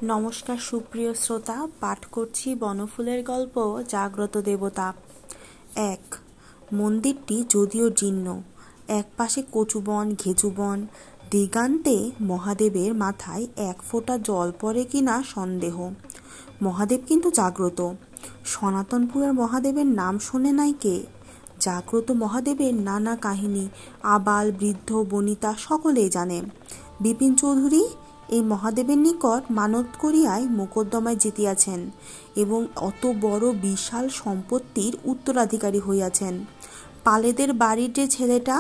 নমস্কার সুপ্রিয় শ্রোতা, পাঠ করছি বনফুলের গল্প জাগ্রত দেবতা। ১। মন্দিরটি যদিও জীর্ণ, একপাশে কচুবন ঘেঁচুবন, দিগান্তে মহাদেবের মাথায় এক ফোঁটা জল পড়ে কিনা সন্দেহ। মহাদেব কিন্তু জাগ্রত। সনাতনপুরের মহাদেবের নাম শোনে নাই কে? জাগ্রত মহাদেবের নানা কাহিনী আবাল বৃদ্ধ বনিতা সকলেই জানে। বিপিন চৌধুরী এই মহাদেবের নিকট মানত করিয়াই মোকদ্দমায় জিতিয়াছেন এবং অত বড় বিশাল সম্পত্তির উত্তরাধিকারী হইয়াছেন। পালেদের বাড়ির যে ছেলেটা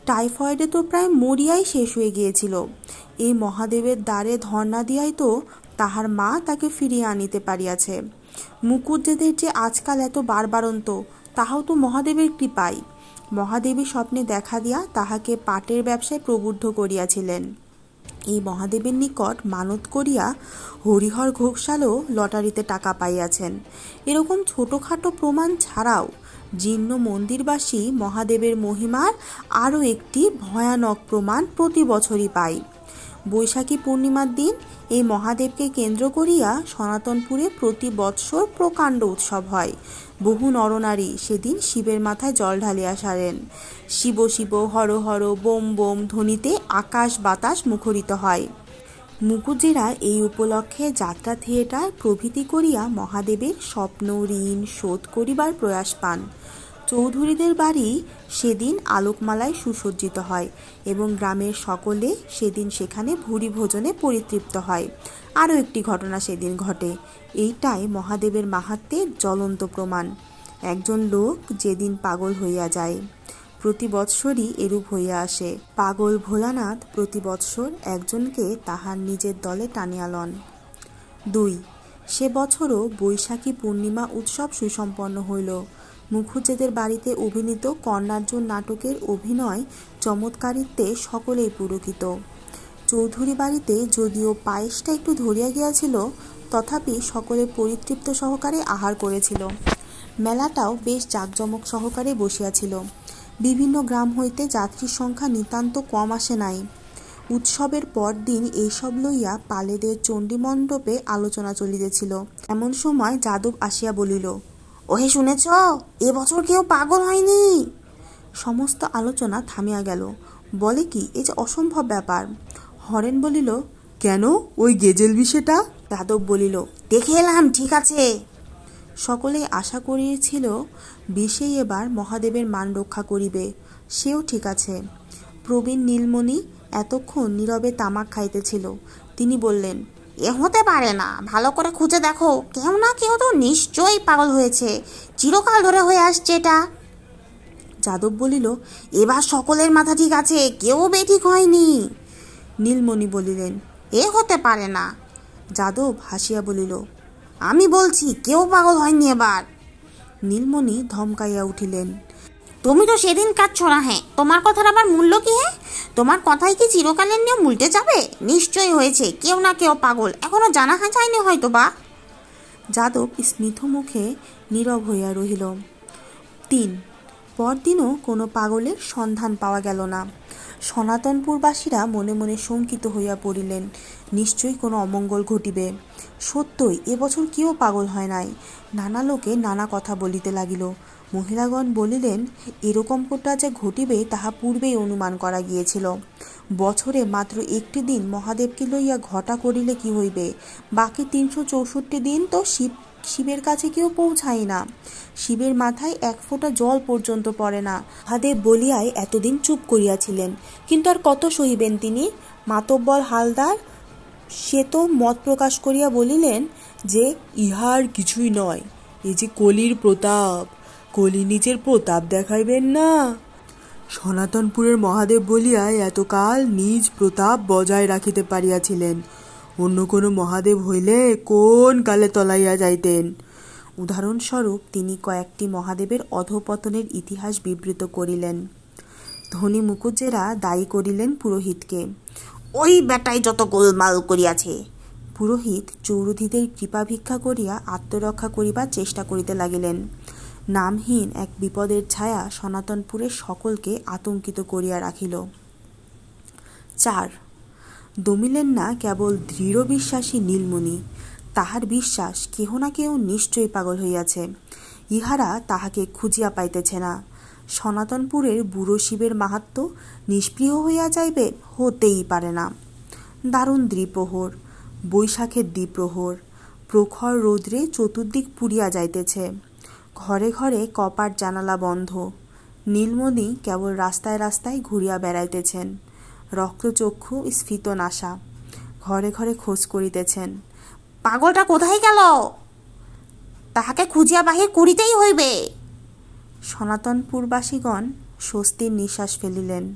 টাইফয়েডে তো প্রায় মরিয়াই শেষ হয়ে গিয়েছিল, এই মহাদেবের দ্বারে ধর্ণা দিয়াই তো তাহার মা তাকে ফিরিয়ে আনিতে পারিয়াছে। মুকুজ্জেদের যে আজকাল এত বারবারন্ত, তাহাও তো মহাদেবের কৃপায়। মহাদেবী স্বপ্নে দেখা দিয়া তাহাকে পাটের ব্যবসায় প্রবুদ্ধ করিয়াছিলেন। এই মহাদেবের নিকট মানত করিয়া হরিহর ঘোষালও লটারিতে টাকা পাইয়াছেন। এরকম ছোটোখাটো প্রমাণ ছাড়াও জীর্ণ মন্দিরবাসী মহাদেবের মহিমার আরও একটি ভয়ানক প্রমাণ প্রতি বছরই পায়। বৈশাখী পূর্ণিমার দিন এই মহাদেবকে কেন্দ্র করিয়া সনাতনপুরে প্রতি বৎসর প্রকাণ্ড উৎসব হয়। বহু নরনারী সেদিন শিবের মাথায় জল ঢালিয়া সারেন। শিব শিব হর হর বোম বোম ধ্বনিতে আকাশ বাতাস মুখরিত হয়। মুকুজ্জেরা এই উপলক্ষে যাত্রা থিয়েটার প্রভৃতি করিয়া মহাদেবের স্বপ্ন ঋণ শোধ করিবার প্রয়াস পান। চৌধুরীদের বাড়ি সেদিন আলোকমালায় সুসজ্জিত হয় এবং গ্রামের সকলে সেদিন সেখানে ভুরি ভোজনে পরিতৃপ্ত হয়। আরও একটি ঘটনা সেদিন ঘটে, এইটাই মহাদেবের মাহাত্ম্যের জ্বলন্ত প্রমাণ। একজন লোক যেদিন পাগল হইয়া যায়, প্রতি বৎসরই এরূপ হইয়া আসে। পাগল ভোলানাথ প্রতি বৎসর একজনকে তাহার নিজের দলে টানিয়া লন। ২. সে বছরও বৈশাখী পূর্ণিমা উৎসব সুসম্পন্ন হইল। মুখুজ্জেদের বাড়িতে অভিনীত কর্ণার্জুন নাটকের অভিনয় চমৎকারিত্বে সকলেই পুলকিত। চৌধুরী বাড়িতে যদিও পায়েসটা একটু ধরিয়া গিয়াছিল, তথাপি সকলে পরিতৃপ্ত সহকারে আহার করেছিল। মেলাটাও বেশ জাঁকজমক সহকারে বসিয়াছিল। বিভিন্ন গ্রাম হইতে যাত্রীর সংখ্যা নিতান্ত কম আসে নাই। উৎসবের পরদিন এইসব লইয়া পালেদের চণ্ডীমণ্ডপে আলোচনা চলিতেছিল। এমন সময় যাদব আসিয়া বলিল, ওহে শুনেছ, এবছর কেউ পাগল হয়নি। সমস্ত আলোচনা থামিয়া গেল। বলে কি, এ যে অসম্ভব ব্যাপার। হরেন বলিল, কেন, ওই গেজেল বিষেটা? যাদব বলিল, দেখে এলাম, ঠিক আছে। সকলেই আশা করিয়াছিল বিষেই এবার মহাদেবের মান রক্ষা করিবে, সেও ঠিক আছে। প্রবীণ নীলমণি এতক্ষণ নীরবে তামাক খাইতেছিল। তিনি বললেন, এ হতে পারে না, ভালো করে খুঁজে দেখো, কেউ না কেউ তো নিশ্চয়ই পাগল হয়েছে, চিরকাল ধরে হয়ে আসছে এটা। যাদব বলিল, এবার সকলের মাথা ঠিক আছে, কেউ বেঠিক হয়নি। নীলমণি বলিলেন, এ হতে পারে না। যাদব হাসিয়া বলিল, আমি বলছি কেউ পাগল হয়নি এবার। নীলমণি ধমকাইয়া উঠিলেন, তুমি তো সেদিন কাঁদছ না, হ্যাঁ, তোমার কথার আবার মূল্য কি? হ্যাঁ, তোমার কথাই কি চিরকালের নিয়ম উল্টে যাবে? নিশ্চয়ই হয়েছে, কেউ না কেউ পাগল, এখনো জানা যায়নি হয়তো বা। যাদব স্মিত মুখে নীরব হইয়া রহিল। ৩. পরদিনও কোনো পাগলের সন্ধান পাওয়া গেল না। সনাতনপুরবাসীরা মনে মনে শঙ্কিত হইয়া পড়িলেন, নিশ্চয়ই কোনো অমঙ্গল ঘটিবে। সত্যই এবছর কেউ পাগল হয় নাই। নানা লোকে নানা কথা বলিতে লাগিল। মহিলাগণ বলিলেন, এরকম কোটা যে ঘটিবে তাহা পূর্বেই অনুমান করা গিয়েছিল। বছরে মাত্র একটি দিন মহাদেবকে লইয়া ঘটা করিলে কি হইবে? বাকি ৩৬৪ দিন তো শিবের কাছে কেউ পৌঁছায় না। শিবের মাথায় এক ফোঁটা জল পর্যন্ত পড়ে না। মহাদেব বলিয়াই এতদিন চুপ করিয়াছিলেন, কিন্তু আর কত সহিবেন তিনি? মাতব্বর হালদার সে তো মত প্রকাশ করিয়া বলিলেন যে ইহার কিছুই নয়, এ যে কলির প্রতাপ, কলি নিজের প্রতাপ দেখাইবেন না। সনাতনপুরের মহাদেব বলিয়াই এতকাল নিজ প্রতাপ বজায় রাখিতে পারিয়াছিলেন, অন্য কোনো মহাদেব হইলে কোন কালে তলাইয়া যাইতেন। উদাহরণস্বরূপ তিনি কয়েকটি মহাদেবের অধঃপতনের ইতিহাস বিবৃত করিলেন। ধনী মুকুজ্জেরা দায়ী করিলেন পুরোহিতকে, ওই বেটাই যত গোলমাল করিয়াছে। পুরোহিত চৌরুধিদের কৃপা ভিক্ষা করিয়া আত্মরক্ষা করিবার চেষ্টা করিতে লাগিলেন। নামহীন এক বিপদের ছায়া সনাতনপুরের সকলকে আতঙ্কিত করিয়া রাখিল। ৪. দমিলেন না কেবল দৃঢ় বিশ্বাসী নীলমণি, তাহার বিশ্বাস কেহ না কেহ নিশ্চয়ই পাগল হইয়াছে, ইহারা তাহাকে খুঁজিয়া পাইতেছে না। সনাতনপুরের বুড়ো শিবের মাহাত্ম্য নিষ্প্রিয় হইয়া যাইবে, হতেই পারে না। দারুণ দ্বিপ্রহর, বৈশাখের দ্বিপ্রহর, প্রখর রৌদ্রে চতুর্দিক পুড়িয়া যাইতেছে, ঘরে ঘরে কপাট জানালা বন্ধ। নীলমণি কেবল রাস্তায় রাস্তায় ঘুরিয়া বেড়াইতেছেন, রক্তচক্ষু স্ফীত নাসা, ঘরে ঘরে খোঁজ করিতেছেন। পাগলটা কোথায় গেল? তাহাকে খুঁজিয়া বাহির করিতেই হইবে। সনাতনপুরবাসীগণ স্বস্তির নিঃশ্বাস ফেলিলেন।